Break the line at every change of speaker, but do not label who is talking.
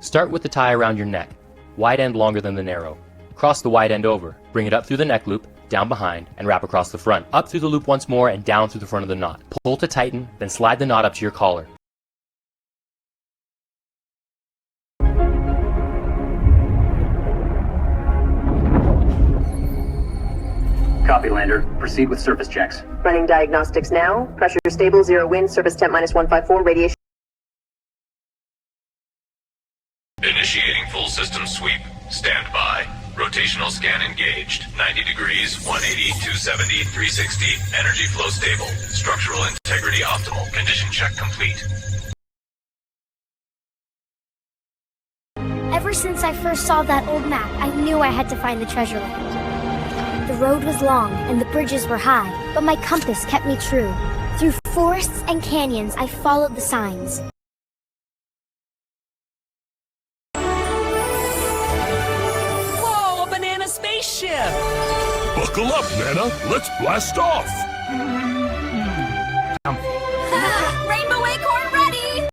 Start with the tie around your neck, wide end longer than the narrow. Cross the wide end over, bring it up through the neck loop, down behind, and wrap across the front. Up through the loop once more and down through the front of the knot. Pull to tighten, then slide the knot up to your collar.
Copy, Lander. Proceed with surface checks.
Running diagnostics now. Pressure stable, 0 wind, surface temp -154, radiation.
Initiating full system sweep. Stand by. Rotational scan engaged. 90 degrees, 180, 270, 360. Energy flow stable. Structural integrity optimal. Condition check complete.
Ever since I first saw that old map, I knew I had to find the treasure land. The road was long and the bridges were high, but my compass kept me true. Through forests and canyons, I followed the signs.
Whoa, a banana spaceship!
Buckle up, Nana. Let's blast off.